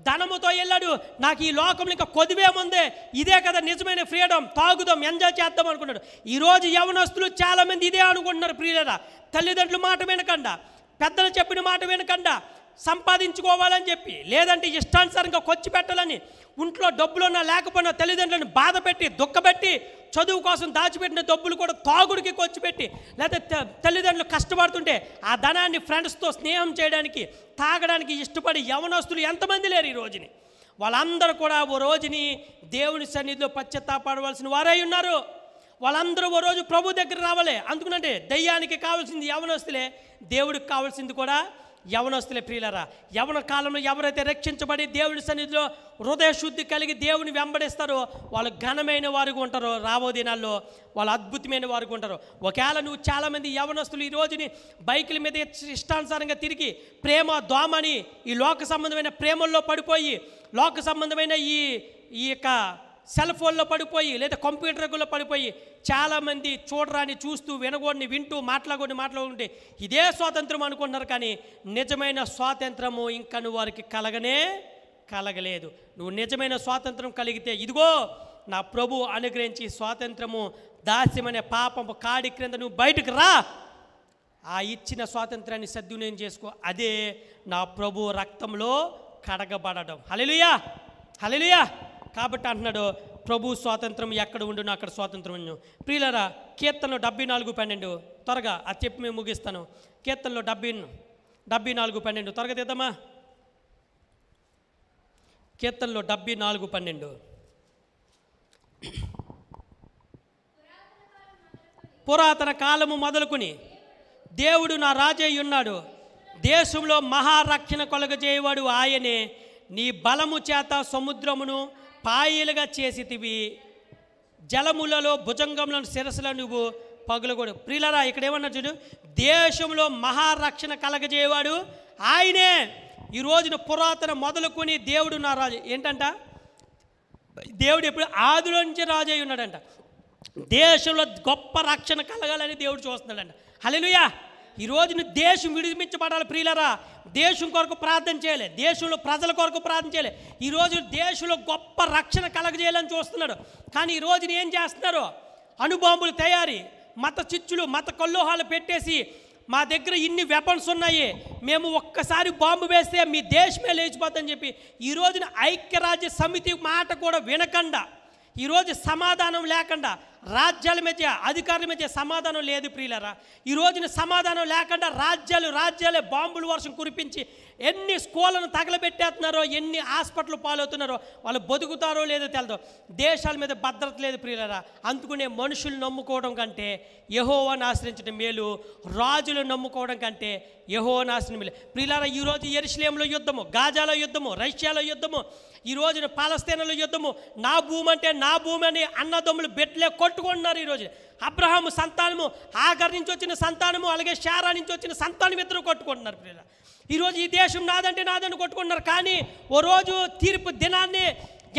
ధనముతో వెళ్ళాడు. నాకు ఈ లోకంలో ఇంకా కొద్దివేముంది, ఇదే కదా నిజమైన ఫ్రీడమ్, తాగుదాం, ఎంజాయ్ చేద్దాం అనుకున్నాడు. ఈరోజు యవనస్తులు చాలామంది ఇదే అనుకుంటున్నారు ప్రియులరా. తల్లిదండ్రుల మాట వినకుండా, పెద్దలు చెప్పిన మాట వినకుండా సంపాదించుకోవాలని చెప్పి, లేదంటే ఇష్టానుసారంగా ఖర్చు పెట్టాలని, ఇంట్లో డబ్బులున్నా లేకపోయినా తల్లిదండ్రులను బాధ పెట్టి దుఃఖపెట్టి చదువు కోసం దాచిపెట్టిన డబ్బులు కూడా తాగుడికి ఖర్చు పెట్టి, లేకపోతే తల్లిదండ్రులు కష్టపడుతుంటే ఆ ధనాన్ని ఫ్రెండ్స్తో స్నేహం చేయడానికి, తాగడానికి ఇష్టపడి యవనస్తులు ఎంతమంది లేరు ఈ రోజుని? వాళ్ళందరూ కూడా ఓ రోజుని దేవుని సన్నిధిలో పశ్చాత్తాపడవలసిన వారై ఉన్నారు. వాళ్ళందరూ ఓ రోజు ప్రభు దగ్గర రావాలి. అందుకునంటే దయ్యానికి కావాల్సింది యవనస్తులే, దేవుడికి కావాల్సింది కూడా యవనస్తులే. ప్రియులరా, యవన కాలంలో ఎవరైతే రక్షించబడి దేవుడి సన్నిధిలో హృదయ శుద్ధి కలిగి దేవుని వెంబడిస్తారో వాళ్ళు ఘనమైన వారుగా ఉంటారు. రాబో దినాల్లో వాళ్ళు అద్భుతమైన వారుగా ఉంటారు. ఒకవేళ నువ్వు చాలామంది యవనస్తులు ఈ రోజుని బైకుల మీద ఇష్టానుసారంగా తిరిగి ప్రేమ దోమని ఈ లోక సంబంధమైన ప్రేమల్లో పడిపోయి, లోక సంబంధమైన ఈ యొక్క సెల్ ఫోన్లో పడిపోయి, లేదా కంప్యూటర్లో పడిపోయి చాలామంది చూడరాని చూస్తూ, వినగోడిని వింటూ, మాట్లాడుకుంటే ఇదే స్వాతంత్రం అనుకుంటున్నారు. కానీ నిజమైన స్వాతంత్రము ఇంకా నువ్వు వారికి కలగలేదు. నువ్వు నిజమైన స్వాతంత్రం కలిగితే ఇదిగో నా ప్రభు అనుగ్రహించి స్వాతంత్రము, దాస్యమనే పాపము కాడి క్రింద నువ్వు బయటకు రా, ఆ ఇచ్చిన స్వాతంత్రాన్ని సద్వినియోగం చేసుకో. అదే నా ప్రభు రక్తంలో కడగబడడం. హల్లెలూయా, హల్లెలూయా. కాబట్టి అంటున్నాడు, ప్రభు స్వాతంత్రం ఎక్కడ ఉండునో అక్కడ స్వాతంత్రం ఉండు. ప్రియులరా, కీర్తనలో 74:12 త్వరగా అది చెప్పి మేము ముగిస్తాను. కీర్తనలో 74:12 త్వరగా తీద్దామా? కీర్తనలో 74:12 పురాతన కాలము మొదలుకొని దేవుడు నా రాజై ఉన్నాడు, దేశంలో మహారక్షణ కొలగజేయవాడు ఆయనే, నీ బలము చేత సముద్రమును పాయలుగా చేసితివి, జలములలో భుజంగములను శిరస్సులను నువ్వు పగులగొడు. ప్రియులరా, ఇక్కడ ఏమన్నా చూడు, దేశంలో మహారక్షణ కలగజేయవాడు ఆయనే. ఈ రోజున పురాతన మొదలుకొని దేవుడు నా రాజు. ఏంటంట? దేవుడు ఎప్పుడు ఆదిలో నుంచి రాజు అయి ఉన్నాడంట. దేశంలో గొప్ప రక్షణ కలగాలని దేవుడు చూస్తున్నాడంట. హల్లెలూయా. ఈ రోజున దేశం విడిపించబడాలి ప్రియులరా. దేశం కొరకు ప్రార్థన చేయాలి, దేశంలో ప్రజల కొరకు ప్రార్థన చేయాలి. ఈరోజు దేశంలో గొప్ప రక్షణ కలగజేయాలని చూస్తున్నాడు. కానీ ఈ రోజున ఏం చేస్తున్నారు? అణుబాంబులు తయారీ, మత చిచ్చులు, మత కల్లోహాలు పెట్టేసి, మా దగ్గర ఇన్ని వెపన్స్ ఉన్నాయి, మేము ఒక్కసారి బాంబు వేస్తే మీ దేశమే లేచిపోతుందని చెప్పి ఈ రోజున ఐక్యరాజ్య సమితి మాట కూడా వినకుండా, ఈరోజు సమాధానం లేకుండా, రాజ్యాల మధ్య అధికారుల మధ్య సమాధానం లేదు ప్రియులరా. ఈ రోజున సమాధానం లేకుండా రాజ్యాలే బాంబుల వర్షం కురిపించి ఎన్ని స్కూళ్ళను తగలబెట్టేస్తున్నారో, ఎన్ని హాస్పిటల్ పాలవుతున్నారో, వాళ్ళు బతుకుతారో లేదో తెలదు. దేశాల మీద భద్రత లేదు ప్రియులరా. అందుకునే మనుషులు నమ్ముకోవడం కంటే యెహోవాను ఆశ్రయించడం మేలు, రాజులు నమ్ముకోవడం కంటే యెహోవాను ఆశ్రయించడం మేలు. ప్రియులరా, ఈరోజు యెరూషలేములో యుద్ధము, గాజాలో యుద్ధము, రష్యాలో యుద్ధము, ఈ రోజున పాలస్తీనాలో యుద్ధము. నా భూమి అంటే నా భూమి అని అన్నదమ్ములు బెట్లే కొట్టుకుంటున్నారు. ఈరోజు అబ్రహాము సంతానము, ఆగర్ నుంచి వచ్చిన సంతానము, అలాగే శారా నుంచి వచ్చిన సంతానం ఇద్దరు కొట్టుకుంటున్నారు ప్రియులరా. ఈరోజు ఈ దేశం నాదంటే నాదని కొట్టుకుంటున్నారు. కానీ ఓ రోజు తీర్పు దినాన్ని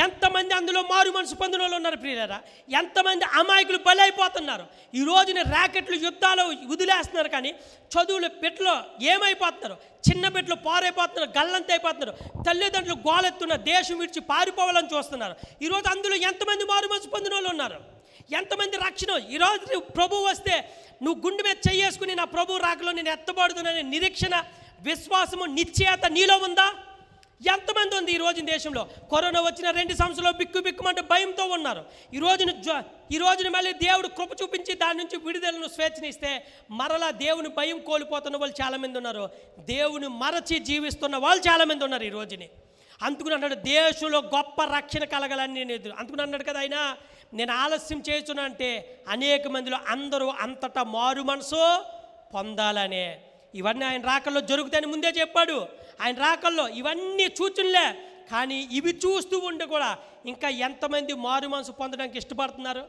ఎంతమంది అందులో మారు మనసు పొందిన వాళ్ళు ఉన్నారు ప్రియులారా, ఎంతమంది అమాయకులు బలైపోతున్నారు. ఈ రోజున ర్యాకెట్లు యుద్ధాలు వదిలేస్తున్నారు, కానీ చదువులు బిడ్డలు ఏమైపోతున్నారు, చిన్న బిడ్డలు పారైపోతున్నారు, గల్లంత అయిపోతున్నారు, తల్లిదండ్రులు గోలెత్తున్నారు, దేశం విడిచి పారిపోవాలని చూస్తున్నారు. ఈరోజు అందులో ఎంతమంది మారు మనసు పొందిన వాళ్ళు ఉన్నారు, ఎంతమంది రక్షణ. ఈరోజు ప్రభువు వస్తే నువ్వు గుండె మీద చేసుకుని నా ప్రభువు రాకలో నేను ఎత్తబడుతున్నానే నిరీక్షణ, విశ్వాసము, నిశ్చయత నీలో ఉందా? ఎంతమంది ఉంది ఈరోజు దేశంలో? కరోనా వచ్చిన 2 సంవత్సరాలు బిక్కుమంటే భయంతో ఉన్నారు. ఈ రోజున మళ్ళీ దేవుడు కృప చూపించి దాని నుంచి విడుదలను స్వేచ్ఛనిస్తే మరలా దేవుని భయం కోల్పోతున్న వాళ్ళు చాలామంది ఉన్నారు, దేవుని మరచి జీవిస్తున్న వాళ్ళు చాలామంది ఉన్నారు ఈ రోజుని. అందుకుని అన్నాడు దేశంలో గొప్ప రక్షణ కలగాలని నేను ఎదురు అందుకుని అన్నాడు కదా ఆయన, నేను ఆలస్యం చేస్తున్నా అంటే అనేక మందిలో అందరూ అంతటా మారు మనసు పొందాలనే. ఇవన్నీ ఆయన రాకల్లో జరుగుతాయని ముందే చెప్పాడు. ఆయన రాకల్లో ఇవన్నీ సూచనలే, కానీ ఇవి చూస్తూ ఉండి కూడా ఇంకా ఎంతమంది మారు మనసు పొందడానికి ఇష్టపడుతున్నారు?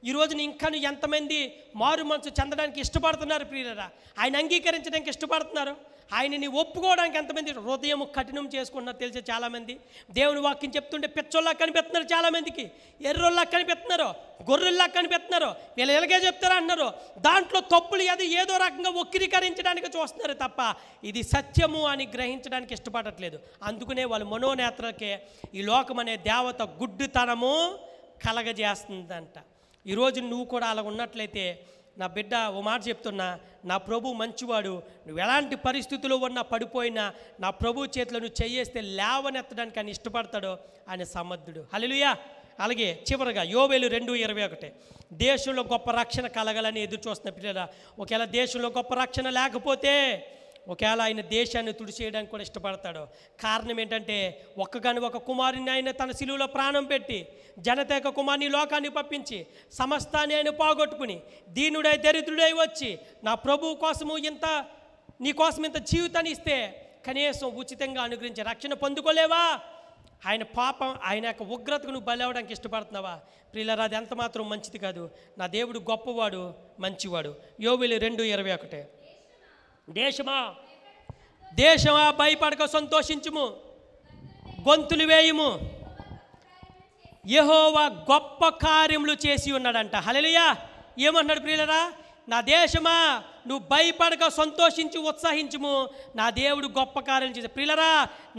ఈ రోజున ఇంకా ఎంతమంది మారు మనసు చెందడానికి ఇష్టపడుతున్నారు ప్రియులారా? ఆయన అంగీకరించడానికి ఇష్టపడుతున్నారు? ఆయనని ఒప్పుకోవడానికి ఎంతమంది హృదయం కఠినం చేసుకుంటున్నారు తెలిసే చాలామంది. దేవుని వాక్యం చెప్తుంటే పిచ్చోళ్ళ కనిపిస్తున్నారు, చాలామందికి ఎర్రోళ్ళ కనిపిస్తున్నారు, గొర్రెల్లా కనిపిస్తున్నారు. వీళ్ళు ఎలాగే చెప్తారా అన్నారు, దాంట్లో తప్పులు ఏదో రకంగా వక్రీకరించడానికి చూస్తున్నారు తప్ప ఇది సత్యము అని గ్రహించడానికి ఇష్టపడట్లేదు. అందుకనే వాళ్ళ మనోనేత్రకే ఈ లోకం అనే దేవత గుడ్డితనము కలగజేస్తుందంట. ఈరోజు నువ్వు కూడా అలా ఉన్నట్లయితే నా బిడ్డ ఓ మాట చెప్తున్నా, నా ప్రభు మంచివాడు. నువ్వు ఎలాంటి పరిస్థితుల్లో ఉన్నా పడిపోయినా నా ప్రభు చేతిలో నువ్వు చెయ్యేస్తే లేవనెత్తడానికి ఆయన ఇష్టపడతాడు, ఆయన సమర్థుడు. హల్లెలూయా. అలాగే చివరగా యోవేలు 2:21 దేశంలో గొప్ప రక్షణ కలగాలని ఎదురు చూస్తున్న పిల్లల, ఒకవేళ దేశంలో గొప్ప రక్షణ లేకపోతే ఒకవేళ ఆయన దేశాన్ని తుడిచేయడానికి కూడా ఇష్టపడతాడు. కారణం ఏంటంటే ఒక కుమారుని ఆయన తన శిలువలో ప్రాణం పెట్టి జనతేక కుమారుని లోకాన్ని పంపించి సమస్తాన్ని ఆయన పోగొట్టుకుని దీనుడై దరిద్రుడై వచ్చి నా ప్రభువు కోసము నీ కోసం ఇంత జీవితాన్ని ఇస్తే కనీసం ఉచితంగా అనుగ్రహించే రక్షణ పొందుకోలేవా? ఆయన పాపం, ఆయన యొక్క ఉగ్రతకు నువ్వు బలవడానికి ఇష్టపడుతున్నావా? ప్రియులారా, అది ఎంత మాత్రం మంచిది కాదు. నా దేవుడు గొప్పవాడు, మంచివాడు. యోవేలు 2:21 దేశమా భయపడక సంతోషించుము, గొంతులు వేయుము, యెహోవా గొప్ప కార్యములు చేసి ఉన్నాడంట. హల్లెలూయా. ఏమన్నాడు ప్రియులారా? నా దేశమా నువ్వు భయపడక సంతోషించి ఉత్సాహించుము, నా దేవుడు గొప్ప కార్యాలు చేసి. ప్రియులారా,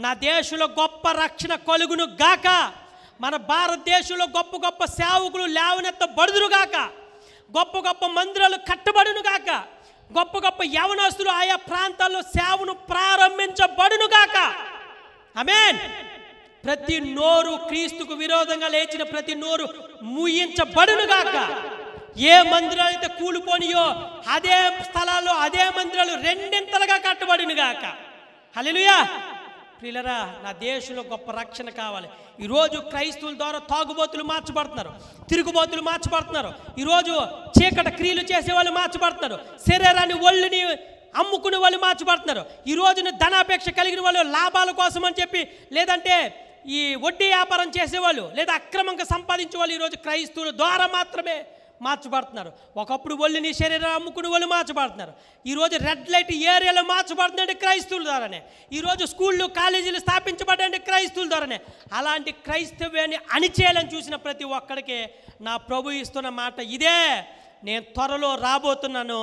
నా దేశంలో గొప్ప రక్షణ కలుగును గాక, మన భారతదేశంలో గొప్ప గొప్ప సేవకులు లేవనెత్తబడుదురు గాక, గొప్ప గొప్ప మందిరాలు కట్టబడును గాక, గొప్ప గొప్ప యవనస్తులు ఆయా ప్రాంతాల్లో సేవను ప్రారంభించబడును గాక. ఆమేన్. ప్రతి నోరు క్రీస్తుకు విరోధంగా లేచిన ప్రతి నోరు ముయించబడును గాక. ఏ మందిరాలు అయితే కూలిపోనియో అదే స్థలాల్లో అదే మందిరాలు 2 కట్టబడును గాక. హల్లెలూయా. ప్రియులారా, నా దేశంలో గొప్ప రక్షణ కావాలి. ఈరోజు క్రైస్తవుల ద్వారా తాగుబోతులు మార్చబడుతున్నారు, తిరుగుబోతులు మార్చబడుతున్నారు, ఈరోజు చీకటి క్రియలు చేసే వాళ్ళు మార్చబడుతున్నారు, శరీరాన్ని ఒళ్ళుని అమ్ముకునే వాళ్ళు మార్చబడుతున్నారు. ఈ రోజున ధనాపేక్ష కలిగిన వాళ్ళు లాభాల కోసం అని చెప్పి, లేదంటే ఈ వడ్డీ వ్యాపారం చేసేవాళ్ళు, లేదా అక్రమంగా సంపాదించే వాళ్ళు ఈరోజు క్రైస్తవుల ద్వారా మాత్రమే మార్చబడుతున్నారు. ఒకప్పుడు ఒళ్ళుని శరీరం అమ్ముకునే వాళ్ళు మార్చబడుతున్నారు. ఈరోజు రెడ్ లైట్ ఏరియాలో మార్చబడుతుందంటే క్రైస్తవుల ద్వారానే. ఈరోజు స్కూళ్ళు కాలేజీలు స్థాపించబడ్డంటే క్రైస్తవుల ద్వారానే. అలాంటి క్రైస్తవ్యాన్ని అణిచేయాలని చూసిన ప్రతి ఒక్కడికి నా ప్రభు ఇస్తున్న మాట ఇదే, నేను త్వరలో రాబోతున్నాను,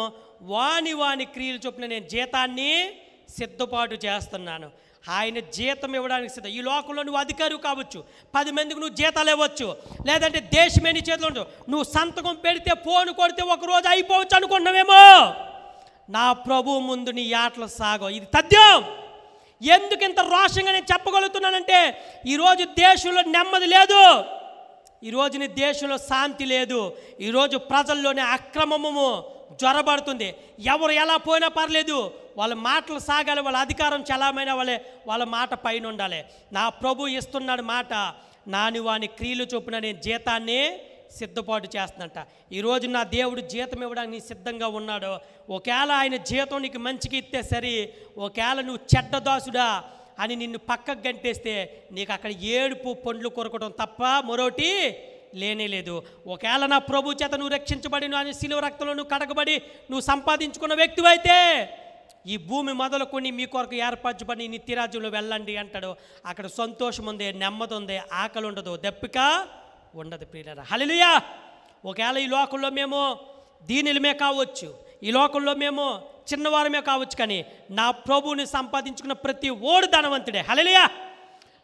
వాని క్రియలు చొప్పున నేను జీతాన్ని సిద్ధపాటు చేస్తున్నాను. ఆయన జీతం ఇవ్వడానికి సిద్ధం. ఈ లోకంలో నువ్వు అధికారి కావచ్చు, 10 మందికి నువ్వు జీతాలు ఇవ్వచ్చు, లేదంటే దేశమే నీ చేతిలో ఉంటుంది. నువ్వు సంతకం పెడితే ఫోన్ కొడితే ఒకరోజు అయిపోవచ్చు అనుకున్నావేమో. నా ప్రభు ముందు నీ ఆటలు సాగవు. ఇది తథ్యం. ఎందుకు ఇంత రోషంగా నేను చెప్పగలుగుతున్నానంటే ఈరోజు దేశంలో నెమ్మది లేదు, ఈరోజు నీ దేశంలో శాంతి లేదు, ఈరోజు ప్రజల్లోనే అక్రమము జ్వరబడుతుంది. ఎవరు ఎలా పోయినా పర్లేదు, వాళ్ళ మాటలు సాగాలి, వాళ్ళ అధికారం చలామైన వాళ్ళ మాట పైన ఉండాలి. నా ప్రభు ఇస్తున్నాడు మాట, వాని క్రియలు చొప్పున నేను జీతాన్ని సిద్ధపాటు చేస్తున్నట్ట. ఈరోజు నా దేవుడు జీతం ఇవ్వడానికి నీ సిద్ధంగా ఉన్నాడు. ఒకవేళ ఆయన జీతం నీకు మంచిగా ఇస్తే సరి, ఒకవేళ నువ్వు చెడ్డదాసుడా అని నిన్ను పక్కకు గంటేస్తే నీకు అక్కడ ఏడుపు పండ్లు కొరకడం తప్ప మరోటి లేనే లేదు. ఒకవేళ నా ప్రభు చేత నువ్వు రక్షించబడి, నువ్వు శిలువ రక్తంలో నువ్వు కడగబడి నువ్వు సంపాదించుకున్న వ్యక్తివైతే ఈ భూమి మొదలుకొని మీ కొరకు ఏర్పరచబడి నిత్యరాజ్యంలో వెళ్ళండి అంటాడు. అక్కడ సంతోషం ఉంది, నెమ్మది ఉంది, ఆకలి ఉండదు, దప్పిక ఉండదు ప్రియులారా. హల్లెలూయా. ఒకవేళ ఈ లోకంలో మేము దీనిలమే కావచ్చు, ఈ లోకంలో మేము చిన్నవారమే కావచ్చు, కానీ నా ప్రభువుని సంపాదించుకున్న ప్రతి ఓడు ధనవంతుడే. హల్లెలూయా.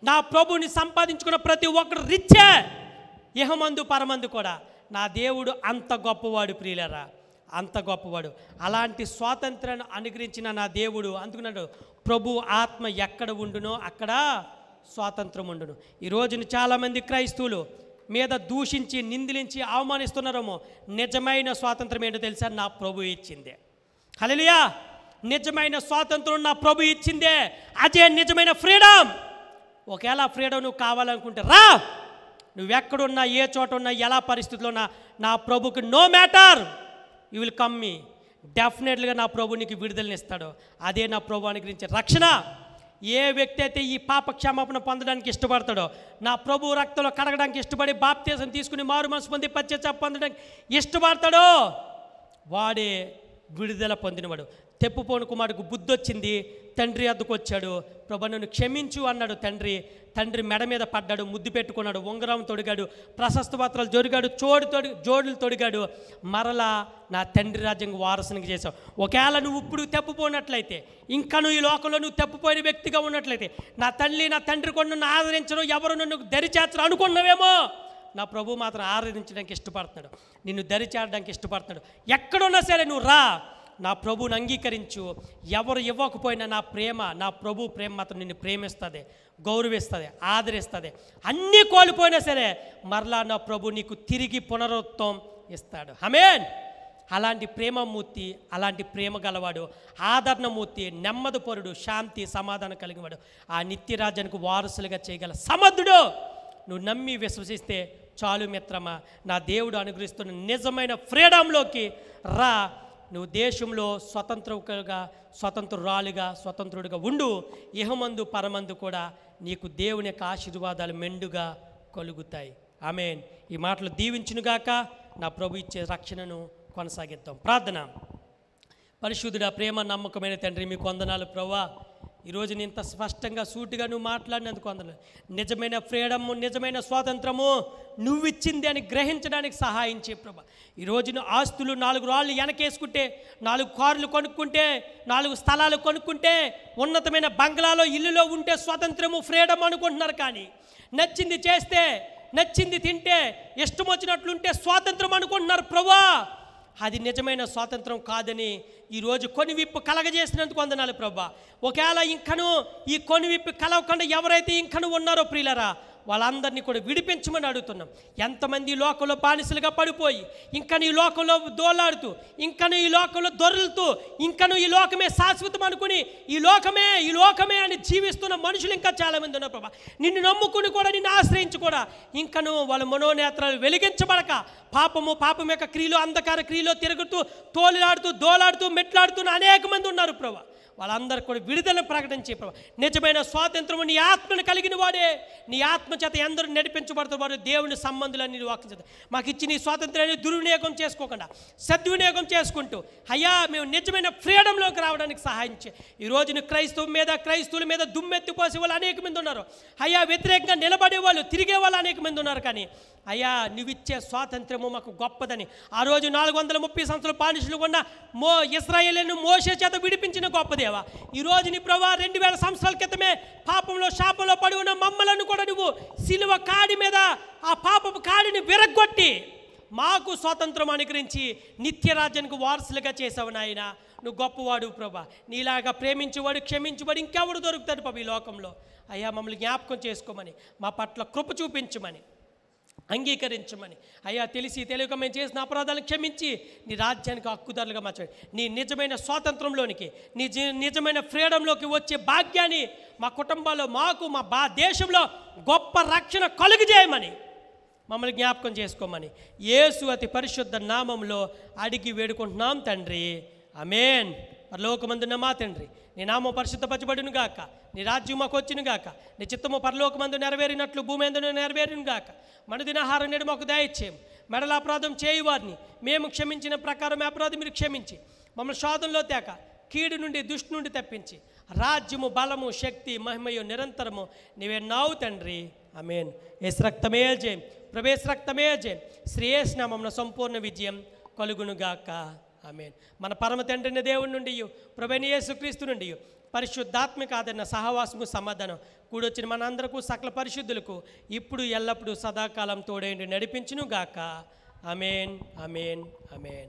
నా ప్రభువుని సంపాదించుకున్న ప్రతి ఒక్కడు రిచ్చే, ఇహమందు పరమందు కూడా. నా దేవుడు అంత గొప్పవాడు ప్రియులారా, అంత గొప్పవాడు. అలాంటి స్వాతంత్రాన్ని అనుగ్రహించిన నా దేవుడు అందుకున్నాడు, ప్రభు ఆత్మ ఎక్కడ ఉండునో అక్కడ స్వాతంత్రం ఉండును. ఈ రోజున చాలామంది క్రైస్తవులు మీద దూషించి నిందిలించి అవమానిస్తున్నారేమో. నిజమైన స్వాతంత్రం ఏంటో తెలుసా? నా ప్రభు ఇచ్చిందే. హల్లెలూయా. నిజమైన స్వాతంత్రం నా ప్రభు ఇచ్చిందే, అదే నిజమైన ఫ్రీడమ్. ఒకవేళ ఫ్రీడమ్ నువ్వు కావాలనుకుంటే రా, నువ్వెక్కడున్నా, ఏ చోట ఉన్నా, ఎలా పరిస్థితుల్లో ఉన్నా, నా ప్రభుకి no matter, you will come me. డెఫినెట్లీగా నా ప్రభు నీకు విడుదలనిస్తాడు. అదే నా ప్రభు అనుగ్రహించే రక్షణ. ఏ వ్యక్తి అయితే ఈ పాప క్షమాపణ పొందడానికి ఇష్టపడతాడో, నా ప్రభు రక్తంలో కడగడానికి ఇష్టపడి బాప్తిసం తీసుకుని మారు మనసు పొంది పశ్చాత్తాపం పొందడానికి ఇష్టపడతాడో వాడే విడుదల పొందినవాడు. తెప్పుపోని కుమారుడికి బుద్ధి వచ్చింది, తండ్రి వద్దకు వచ్చాడు. ప్రభు నన్ను క్షమించు అన్నాడు తండ్రి. తండ్రి మెడ మీద పడ్డాడు, ముద్దు పెట్టుకున్నాడు, ఉంగరం తొడిగాడు, ప్రశస్త పత్రాలు జొరిగాడు, జోడులు తొడిగాడు. మరలా నా తండ్రి రాజ్యంగా వారసునికి చేశావు. ఒకవేళ నువ్వు ఇప్పుడు తెప్పుపోయినట్లయితే, ఇంకా నువ్వు ఈ లోకంలో నువ్వు తెప్పుపోయిన వ్యక్తిగా ఉన్నట్లయితే, నా తల్లి నా తండ్రి కూడా నన్ను ఆదరించడం, ఎవరు నన్ను దరిచేర్చరు అనుకున్నావేమో, నా ప్రభు మాత్రం ఆరాధించడానికి ఇష్టపడుతున్నాడు, నిన్ను దరిచేరడానికి ఇష్టపడుతున్నాడు. ఎక్కడున్నా సరే నువ్వు రా, నా ప్రభువుని అంగీకరించు. ఎవరు ఇవ్వకపోయినా నా ప్రభు ప్రేమ మాత్రం నిన్ను ప్రేమిస్తుంది, గౌరవిస్తుంది, ఆదరిస్తుంది. అన్నీ కోల్పోయినా సరే మరలా నా ప్రభు నీకు తిరిగి పునరుత్వం ఇస్తాడు. ఆమేన్. అలాంటి ప్రేమమూర్తి, అలాంటి ప్రేమ గలవాడు, ఆదరణమూర్తి, నెమ్మదిపరుడు, శాంతి సమాధానం కలిగినవాడు, ఆ నిత్యరాజ్యానికి వారసులుగా చేయగల సమర్థుడు. నువ్వు నమ్మి విశ్వసిస్తే చాలు మిత్రమా. నా దేవుడు అనుగ్రహిస్తున్న నిజమైన ఫ్రీడంలోకి రా. నువ్వు దేశంలో స్వతంత్రురాలుగా స్వతంత్రుడిగా ఉండు. ఇహమందు పరమందు కూడా నీకు దేవుని యొక్క ఆశీర్వాదాలు మెండుగా కలుగుతాయి. ఆమేన్. ఈ మాటలు దీవించునుగాక. నా ప్రభు ఇచ్చే రక్షణను కొనసాగిద్దాం. ప్రార్థన. పరిశుద్ధుడా, ప్రేమ నమ్మకమైన తండ్రి, మీకు వందనాలు ప్రభువా. ఈరోజు నేను ఇంత స్పష్టంగా సూటిగా నువ్వు మాట్లాడినందుకు వందనాలు. నిజమైన ఫ్రీడము, నిజమైన స్వాతంత్రము నువ్వు ఇచ్చింది అని గ్రహించడానికి సహాయం చేయ ప్రభా. ఈరోజు ఆస్తులు 4 రాళ్ళు వెనకేసుకుంటే, 4 కార్లు కొనుక్కుంటే, 4 స్థలాలు కొనుక్కుంటే, ఉన్నతమైన బంగ్లాలో ఇల్లులో ఉంటే స్వాతంత్రము ఫ్రీడమ్ అనుకుంటున్నారు. కానీ నచ్చింది చేస్తే, నచ్చింది తింటే, ఇష్టం వచ్చినట్లుంటే స్వాతంత్రం అనుకుంటున్నారు ప్రభువా. అది నిజమైన స్వాతంత్రం కాదని ఈరోజు కొనివిప్పు కలగజేసినందుకు వందనాలు ప్రభా. ఒకవేళ ఇంకను ఈ కొనివిప్పు కలవకుండా ఎవరైతే ఇంకను ఉన్నారో ప్రియులరా, వాళ్ళందరినీ కూడా విడిపించమని అడుగుతున్నాం. ఎంతమంది ఈ లోకంలో బానిసలుగా పడిపోయి, ఇంకను ఈ లోకంలో దోలాడుతూ, ఇంకను ఈ లోకంలో దొర్లుతూ, ఇంకను ఈ లోకమే శాశ్వతం అనుకుని ఈ లోకమే అని జీవిస్తున్న మనుషులు ఇంకా చాలామంది ఉన్నారు ప్రభా. నిన్ను నమ్ముకుని కూడా, నిన్ను ఆశ్రయించి కూడా ఇంకను వాళ్ళ మనోనేత్రాలు వెలిగించబడక పాపం యొక్క క్రియలు, అంధకార క్రియలో తిరుగుతూ, తోలిలాడుతూ, దోలాడుతూ, మెట్లాడుతున్న అనేక మంది ఉన్నారు ప్రభా. వాళ్ళందరూ కూడా విడుదల ప్రకటించే ప్రభా. నిజమైన స్వాతంత్రము నీ ఆత్మను కలిగిన వాడే, నీ ఆత్మ చేత ఎందరూ నడిపించబడుతున్న వారు దేవుని సంబంధులని వాక్యం చేత మాకు ఇచ్చి నీ స్వాతంత్రాన్ని దుర్వినియోగం చేసుకోకుండా సద్వినియోగం చేసుకుంటూ అయ్యా మేము నిజమైన ఫ్రీడంలోకి రావడానికి సహాయం చే. ఈరోజు క్రైస్తవుల మీద దుమ్మెత్తిపోసే వాళ్ళు అనేక మంది ఉన్నారు అయ్యా. వ్యతిరేకంగా నిలబడే వాళ్ళు, తిరిగే వాళ్ళు అనేక మంది ఉన్నారు. కానీ అయ్యా నువ్విచ్చే స్వాతంత్రము మాకు గొప్పదని ఆ రోజు 430 సంవత్సరాల బానిసలు ఉన్న ఇశ్రాయేలును మోషే చేత విడిపించిన గొప్పదేవా. ఈరోజు నీ ప్రభా 2000 సంవత్సరాల క్రితమే పాపంలో శాపంలో పడి ఉన్న మమ్మలను కూడా నువ్వు సిలువ కాడి మీద ఆ పాపపు కాడిని విరగ్గొట్టి మాకు స్వాతంత్రం అనుగ్రహించి నిత్యరాజ్యానికి వారసులుగా చేసావు నాయన. నువ్వు గొప్పవాడు ప్రభా. నీలాగా ప్రేమించేవాడు, క్షమించేవాడు ఇంకెవడు దొరుకుతాడు ప్రభు ఈ లోకంలో. అయ్యా మమ్మల్ని జ్ఞాపకం చేసుకోమని, మా పట్ల కృప చూపించమని, అంగీకరించమని అయ్యా. తెలియక మేము చేసిన అపరాధాలను క్షమించి నీ రాజ్యానికి హక్కుదారులుగా మార్చండి. నీ నిజమైన స్వాతంత్రంలోనికి, నీ నిజమైన ఫ్రీడంలోకి వచ్చే భాగ్యాన్ని మా కుటుంబాల్లో, మాకు మా దేశంలో గొప్ప రక్షణ కలుగజేయమని మమ్మల్ని జ్ఞాపకం చేసుకోమని యేసు అతి పరిశుద్ధ నామంలో అడిగి వేడుకుంటున్నాం తండ్రి. ఆమేన్. పరలోకమందున్న మా తండ్రి, నీ నామం పరిశుద్ధపరచబడును గాక, నీ రాజ్యం మాకు వచ్చును గాక, నీ చిత్తము పరలోకమందు నెరవేరినట్లు భూమి యందును నెరవేరును గాక. మన దినాహారం నేడు మాకు దయచేయము. మెడల అపరాధం చేయువారిని మేము క్షమించిన ప్రకారం అపరాధం మీరు క్షమించి మమ్మల్ని శోధనలో తేక కీడు నుండి దుష్టు నుండి తప్పించి రాజ్యము బలము శక్తి మహిమయు నిరంతరము నీవే నావు తండ్రి. ఆమేన్. యేసు రక్తమే జయం, ప్రభేశ రక్తమే జయం. శ్రేయస్ నామమున సంపూర్ణ విజయం కలుగునుగాక. ఆమేన్. మన పరమ తండ్రిని దేవుడి నుండి ప్రభువైన యేసుక్రీస్తు నుండి పరిశుద్ధాత్మిక ఆదరణ సహవాసము సమాధానం కూడొచ్చిన మనందరకు సకల పరిశుద్ధులకు ఇప్పుడు ఎల్లప్పుడూ సదాకాలం తోడేండి నడిపించును గాక. ఆమేన్. ఆమేన్. ఆమేన్.